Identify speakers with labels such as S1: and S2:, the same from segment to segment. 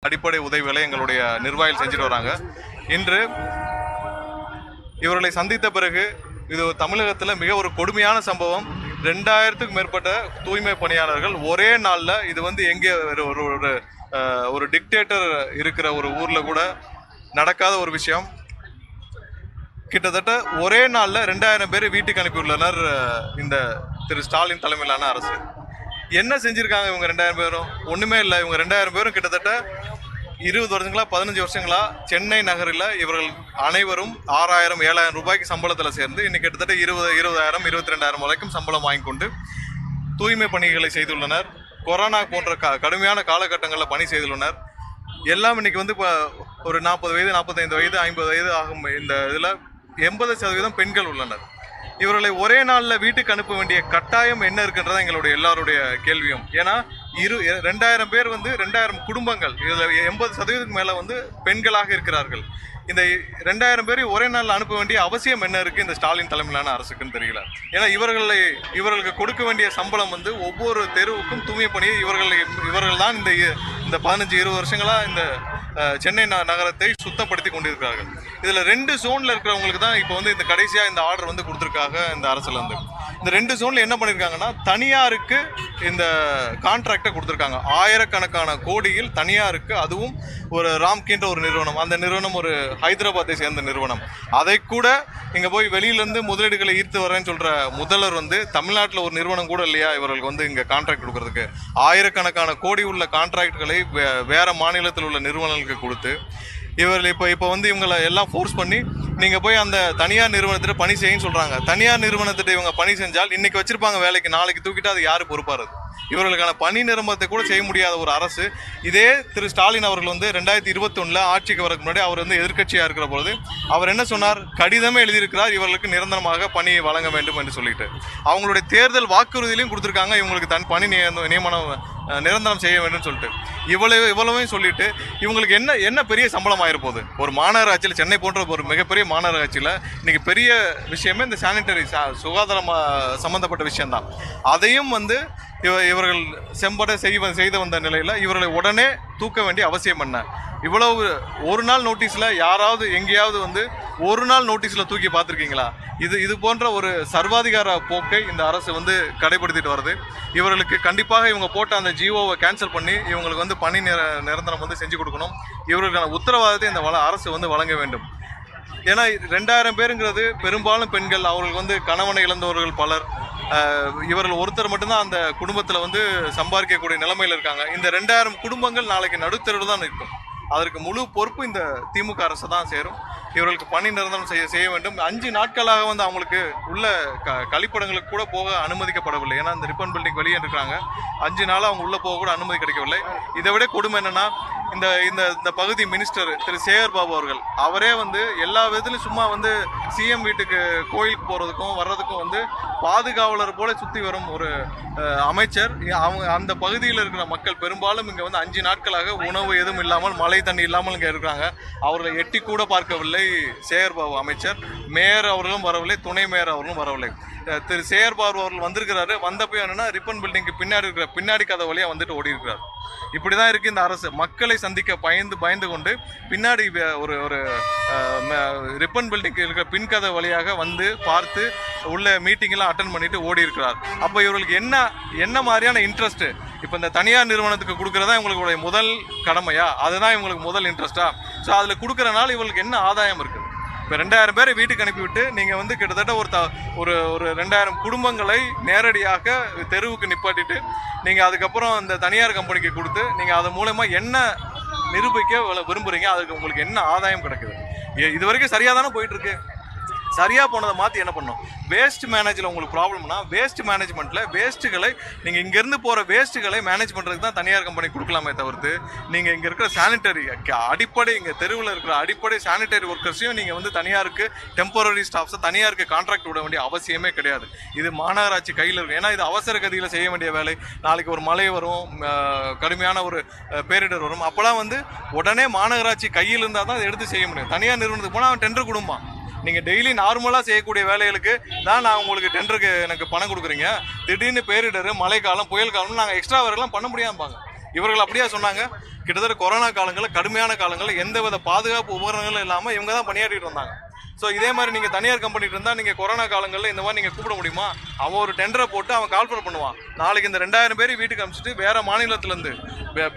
S1: அடிப்படை உதவிகளை எங்களுடைய நிர்வாகிகள் செஞ்சுட்டு வராங்க. இன்று இவர்களை சந்தித்த பிறகு இது தமிழகத்தில் மிக ஒரு கொடுமையான சம்பவம். 2000க்கும் மேற்பட்ட தூய்மை பணியாளர்கள் ஒரே நாளில், இது எங்கே ஒரு டிக்டேட்டர் இருக்கிற ஒரு ஊரில் கூட நடக்காத ஒரு விஷயம். கிட்டத்தட்ட ஒரே நாளில் 2000 பேர் வீட்டுக்கு அனுப்பியுள்ளனர் இந்த திரு ஸ்டாலின் தலைமையிலான அரசு. என்ன செஞ்சுருக்காங்க இவங்க 2000 பேரும்? ஒன்றுமே இல்லை. இவங்க 2000 பேரும் கிட்டத்தட்ட 20 வருஷங்களா 15 வருஷங்களா சென்னை நகரில் இவர்கள் அனைவரும் 6000 7000 ரூபாய்க்கு சம்பளத்தில் சேர்ந்து இன்னைக்கு கிட்டத்தட்ட 20,000 22,000 வரைக்கும் சம்பளம் வாங்கி கொண்டு தூய்மை பணிகளை செய்துள்ளனர். கொரோனா போன்ற கடுமையான காலகட்டங்களில் பணி செய்துள்ளனர். எல்லாம் இன்னைக்கு இப்போ ஒரு 40 வயது 45 வயது 50 வயது ஆகும் இந்த இதில் 80% பெண்கள் உள்ளனர். இவர்களை ஒரே நாளில் வீட்டுக்கு அனுப்ப வேண்டிய கட்டாயம் என்ன இருக்குன்றதான் எங்களுடைய எல்லாருடைய கேள்வியும். ஏன்னா 2000 பேர் 2000 குடும்பங்கள், இதில் 80% மேலே பெண்களாக இருக்கிறார்கள். இந்த 2000 பேரையும் ஒரே நாளில் அனுப்ப வேண்டிய அவசியம் என்ன இருக்குது இந்த ஸ்டாலின் தலைமையிலான அரசுக்குன்னு தெரியல. ஏன்னா இவர்களுக்கு கொடுக்க வேண்டிய சம்பளம் ஒவ்வொரு தெருவுக்கும் தூய்மை பணியை இவர்கள் தான் இந்த 15-20 வருஷங்களாக இந்த சென்னை நகரத்தை சுத்தப்படுத்தி கொண்டிருக்கிறார்கள். இதில் 2 ஜோனில் இருக்கிறவங்களுக்கு தான் இப்போ இந்த கடைசியாக இந்த ஆர்டர் கொடுத்துருக்காங்க இந்த அரசுல இந்த 2 ஜோனில் என்ன பண்ணியிருக்காங்கன்னா, தனியாருக்கு இந்த கான்ட்ராக்டை கொடுத்துருக்காங்க. ஆயிரக்கணக்கான கோடியில் தனியாருக்கு, அதுவும் ஒரு ராம்கின்ற ஒரு நிறுவனம், அந்த நிறுவனம் ஒரு ஹைதராபாத்தை சேர்ந்த நிறுவனம். அதை கூட இங்கே போய் வெளியிலேருந்து முதலீடுகளை ஈர்த்து வரேன்னு சொல்கிற முதல்வர் தமிழ்நாட்டில் ஒரு நிறுவனம் கூட இல்லையா இவர்களுக்கு இங்கே கான்ட்ராக்ட் கொடுக்கறதுக்கு? ஆயிரக்கணக்கான கோடி உள்ள கான்ட்ராக்டுகளை வேற மாநிலத்தில் உள்ள நிறுவனங்களுக்கு கொடுத்து இவர்கள் இப்போ இவங்களை எல்லாம் ஃபோர்ஸ் பண்ணி நீங்கள் போய் அந்த தனியார் நிறுவனத்திட்ட பணி செய்யுன்னு சொல்கிறாங்க. தனியார் நிறுவனத்திட்ட இவங்க பணி செஞ்சால் இன்றைக்கி வச்சுருப்பாங்க வேலைக்கு, நாளைக்கு தூக்கிட்டு அது யார் பொறுப்பாருது? இவர்களுக்கான பணி நிரம்பத்தை கூட செய்ய முடியாத ஒரு அரசு. இதே திரு ஸ்டாலின் அவர்கள் 2021 ஆட்சிக்கு வரக்கு முன்னாடி அவர் எதிர்க்கட்சியாக இருக்கிற பொழுது அவர் என்ன சொன்னார்? கடிதமே எழுதியிருக்கிறார், இவர்களுக்கு நிரந்தரமாக பணி வழங்க வேண்டும் என்று சொல்லிட்டு. அவங்களுடைய தேர்தல் வாக்குறுதியிலையும் கொடுத்துருக்காங்க, இவங்களுக்கு பணி நியமனம் நிரந்தரம் செய்ய வேண்டும் சொல்லிட்டு. இவ்வளவையும் சொல்லிட்டு இவங்களுக்கு என்ன பெரிய சம்பளம் ஆயிருப்போகுது? ஒரு மாநகராட்சியில், சென்னை போன்ற ஒரு மிகப்பெரிய மாநகராட்சியில் இன்னைக்கு பெரிய விஷயமே இந்த சானிட்டரி சுகாதாரம் சம்பந்தப்பட்ட விஷயம்தான். அதையும் இவர்கள் செம்பட செய்து வந்த நிலையில் இவர்களை உடனே தூக்க வேண்டிய அவசியம் என்ன? இவ்வளவு ஒரு நாள் நோட்டீஸில் யாராவது எங்கேயாவது ஒரு நாள் நோட்டீஸில் தூக்கி பார்த்துருக்கீங்களா? இது போன்ற ஒரு சர்வாதிகார போக்கை இந்த அரசு கடைபிடித்துட்டு வருது. இவர்களுக்கு கண்டிப்பாக இவங்க போட்ட அந்த ஜிஓவை கேன்சல் பண்ணி இவங்களுக்கு பணி நிரந்தரம் செஞ்சு கொடுக்கணும். இவர்களுக்கான உத்தரவாதத்தை இந்த அரசு வழங்க வேண்டும். ஏன்னா 2000 பேருங்கிறது பெரும்பாலும் பெண்கள், அவர்களுக்கு கணவனை இழந்தவர்கள் பலர். இவர்கள் ஒருத்தர் மட்டும்தான் அந்த குடும்பத்தில் சம்பாதிக்கக்கூடிய நிலைமையில் இருக்காங்க. இந்த 2000 குடும்பங்கள் நாளைக்கு நடுத்தருவில் தான் இருக்கும். அதற்கு முழு பொறுப்பு இந்த திமுக அரசு தான் சேரும். இவர்களுக்கு பணி நிரந்தரம் செய்ய வேண்டும். 5 நாட்களாக அவங்களுக்கு உள்ள கழிப்படங்களுக்கு கூட போக அனுமதிக்கப்படவில்லை. ஏன்னா இந்த ரிப்பன் பில்டிங் வெளியே இருக்கிறாங்க. 5 நாளாக அவங்க உள்ளே போக கூட அனுமதி கிடைக்கவில்லை. இதை விட கொடுமை என்னன்னா, இந்த பகுதி மினிஸ்டர் திரு சேகர் பாபு அவர்கள், அவரே எல்லா விதத்திலும் சும்மா சிஎம் வீட்டுக்கு கோயிலுக்கு போகிறதுக்கும் வர்றதுக்கும் பாதுகாவலர் போல சுற்றி வரும் ஒரு அமைச்சர். அவங்க அந்த பகுதியில் இருக்கிற மக்கள் பெரும்பாலும் இங்கே 5 நாட்களாக உணவு எதுவும் இல்லாமல், மழை தண்ணி இல்லாமல் இங்கே இருக்கிறாங்க. அவர்களை எட்டி கூட பார்க்கவில்லை சேகர் பாபு அமைச்சர். மேயர் அவர்களும் வரவில்லை, துணை மேயர் அவர்களும் வரவில்லை. திரு சேகர் பாபு அவர்கள் வந்திருக்கிறாரு. வந்தப்போ என்னன்னா, ரிப்பன் பில்டிங்க்கு பின்னாடி கதை வழியாக ஓடி இருக்கிறார். இப்படிதான் இருக்கு இந்த அரசு. மக்களை சந்திக்க பயந்து கொண்டு பின்னாடி ஒரு ரிப்பன் பில்டிங் இருக்கிற பின்கதை வழியாக பார்த்து உள்ள மீட்டிங்லாம் அட்டன் பண்ணிட்டு ஓடி இருக்கிறார். அப்போ இவர்களுக்கு என்ன மாதிரியான இன்ட்ரெஸ்ட்? இப்போ இந்த தனியார் நிறுவனத்துக்கு கொடுக்கறதா இவங்களுடைய முதல் கடமையா? அதுதான் இவங்களுக்கு முதல் இன்ட்ரெஸ்டா? ஸோ அதில் கொடுக்கறனால இவங்களுக்கு என்ன ஆதாயம் இருக்குது? இப்போ 2000 பேரை வீட்டுக்கு அனுப்பிவிட்டு நீங்கள் கிட்டத்தட்ட ஒரு 2000 குடும்பங்களை நேரடியாக தெருவுக்கு நிப்பாட்டிட்டு நீங்கள் அதுக்கப்புறம் இந்த தனியார் கம்பெனிக்கு கொடுத்து நீங்கள் அது மூலமாக என்ன நிரூபிக்க விரும்புகிறீங்க? அதுக்கு உங்களுக்கு என்ன ஆதாயம் கிடைக்குது? இது வரைக்கும் சரியாக தானே போயிட்டுருக்கு. சரியாக போனதை மாற்றி என்ன பண்ணணும்? வேஸ்ட் மேனேஜில் உங்களுக்கு ப்ராப்ளம்னா, வேஸ்ட் மேனேஜ்மெண்ட்டில் வேஸ்ட்டுகளை நீங்கள் இங்கேருந்து போகிற வேஸ்ட்டுகளை மேனேஜ் பண்ணுறதுக்கு தான் தனியார் கம்பெனி கொடுக்கலாமே தவிர்த்து, நீங்கள் இங்கே இருக்கிற சானிட்டரி அடிப்படை, இங்கே தெருவில் இருக்கிற அடிப்படை சானிட்டரி ஒர்க்கர்ஸையும் நீங்கள் தனியாருக்கு டெம்பரரி ஸ்டாஃப்ஸை தனியாருக்கு கான்ட்ராக்ட் விட வேண்டிய அவசியமே கிடையாது. இது மாநகராட்சி கையில் இருக்கும். ஏன்னா இது அவசர கதியில் செய்ய வேண்டிய வேலை. நாளைக்கு ஒரு மழை வரும், கடுமையான ஒரு பேரிடர் வரும். அப்போலாம் உடனே மாநகராட்சி கையில் இருந்தால் தான் அதை எடுத்து செய்ய முடியும். தனியார் நிறுவனத்துக்கு போனால் அவன் டெண்டர் கொடுப்பான். நீங்கள் டெய்லி நார்மலாக செய்யக்கூடிய வேலைகளுக்கு தான் நான் உங்களுக்கு டெண்டருக்கு எனக்கு பணம் கொடுக்குறீங்க, திடீர்னு பேரிடர், மழை காலம், புயல் காலம் நாங்கள் எக்ஸ்ட்ரா வேலைலாம் பண்ண முடியாமல். இவர்கள் அப்படியா சொன்னாங்க? கிட்டத்தட்ட கொரோனா காலங்களில் கடுமையான காலங்களில் எந்தவித பாதுகாப்பு உபகரணங்களும் இல்லாமல் இவங்க தான் பணியாற்றிட்டு வந்தாங்க. ஸோ இதே மாதிரி நீங்கள் தனியார் கம்பெனிட்டு இருந்தால் நீங்கள் கொரோனா காலங்களில் இந்த மாதிரி நீங்கள் கூப்பிட முடியுமா? அவன் ஒரு டெண்டரை போட்டு அவன் கால்ஃபர் பண்ணுவான். நாளைக்கு இந்த 2000 பேர் வீட்டுக்கு அனுப்பிச்சிட்டு வேறு மாநிலத்திலேருந்து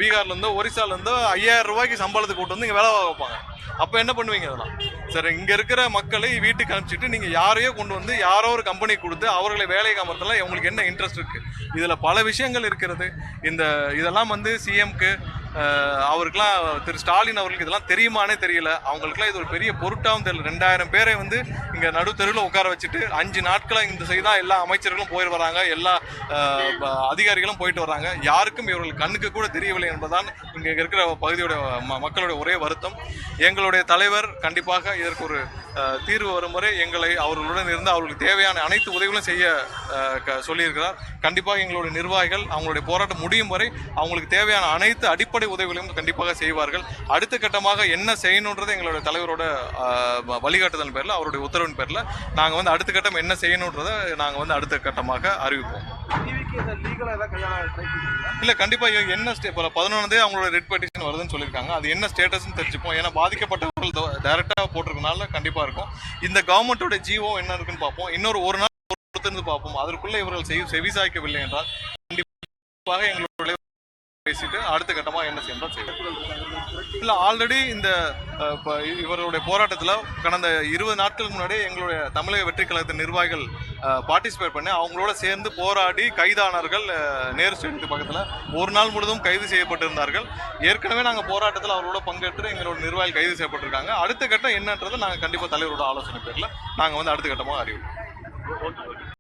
S1: பீகார்லேருந்தோ ஒரிசாலேருந்தோ 5000 ரூபாய்க்கு சம்பளத்துக்கு கூட்டு வந்து இங்கே வேலை வைப்பாங்க. அப்போ என்ன பண்ணுவீங்க? அதெல்லாம் சார், இங்கே இருக்கிற மக்களை வீட்டுக்கு அனுப்பிச்சிட்டு நீங்கள் யாரையோ கொண்டு வந்து யாரோ ஒரு கம்பெனி கொடுத்து அவர்களை வேலைக்கு அமர்த்தலாம். உங்களுக்கு என்ன இன்ட்ரெஸ்ட் இருக்குது? இதில் பல விஷயங்கள் இருக்கிறது. இதெல்லாம் வந்து சிஎம்க்கு அவருக்கெல்லாம் திரு ஸ்டாலின் அவர்களுக்கு இதெல்லாம் தெரியுமானே தெரியல. அவங்களுக்குலாம் இது ஒரு பெரிய பொருட்டாகவும் தெரியல. 2000 பேரை வந்து இங்கே நடுத்தெருவில் உட்கார வச்சுட்டு 5 நாட்களாக இந்த செய்தால் எல்லா அமைச்சர்களும் போயிட்டு வராங்க, எல்லா அதிகாரிகளும் போயிட்டு வராங்க. யாருக்கும் இவர்கள் கண்ணுக்கு கூட தெரியவில்லை என்பதுதான் இங்கே இருக்கிற பகுதியோட மக்களுடைய ஒரே வருத்தம். எங்களுடைய தலைவர் கண்டிப்பாக இதற்கு ஒரு தீர்வு வரும் வரை எங்களை அவர்களுடன் இருந்து அவர்களுக்கு தேவையான அனைத்து உதவிகளும் செய்ய சொல்லியிருக்கிறார். கண்டிப்பாக எங்களுடைய நிர்வாகிகள் அவங்களுடைய போராட்டம் முடியும் வரை அவங்களுக்கு தேவையான அனைத்து அடிப்படை உதவிகளையும் கண்டிப்பாக செய்வார்கள். அடுத்த கட்டமாக என்ன செய்யணுன்றது எங்களுடைய தலைவரோட வழிகாட்டுதல் பேரில், அவருடைய உத்தரவின் பேரில் நாங்கள் வந்து அடுத்த கட்டம் என்ன செய்யணுன்றதை நாங்கள் வந்து அடுத்த கட்டமாக அறிவிப்போம். இல்லை, கண்டிப்பாக என்ன இப்போ 11 அவங்களோட ரெட் பெட்டிஷன் வருதுன்னு சொல்லியிருக்காங்க. அது என்ன ஸ்டேட்டஸ்ன்னு தெரிஞ்சுப்போம். ஏன்னா பாதிக்கப்பட்டவர்கள் டைரெக்டாக போட்டிருக்கனால கண்டிப்பாக இருக்கும். இந்த கவர்மெண்ட்டோட ஜிஓ என்ன இருக்குன்னு பார்ப்போம். ஒரு நாள் பொறுத்திருந்து பார்ப்போம். அதற்குள்ளே இவர்கள் செவிசாய்க்கவில்லை என்றால் கண்டிப்பாக எங்களுடைய பேசிட்டு அடுத்த கட்டமாக என்ன செய்யணும் இல்லை. ஆல்ரெடி இந்த இவருடைய போராட்டத்தில் கடந்த 20 நாட்களுக்கு முன்னாடி எங்களுடைய தமிழக வெற்றி கழகத்தின் நிர்வாகிகள் பார்ட்டிசிபேட் பண்ணி அவங்களோட சேர்ந்து போராடி கைதானார்கள். நேரு ஸ்டேடியத்துக்கு பக்கத்தில் ஒரு நாள் முழுவதும் கைது செய்யப்பட்டிருந்தார்கள். ஏற்கனவே நாங்கள் போராட்டத்தில் அவரோட பங்கேற்று எங்களோட நிர்வாகிகள் கைது செய்யப்பட்டிருக்காங்க. அடுத்த கட்டம் என்னன்றதை நாங்கள் கண்டிப்பாக தலைவரோட ஆலோசனை பேரில் நாங்கள் வந்து அடுத்த கட்டமாக அறிவிப்போம்.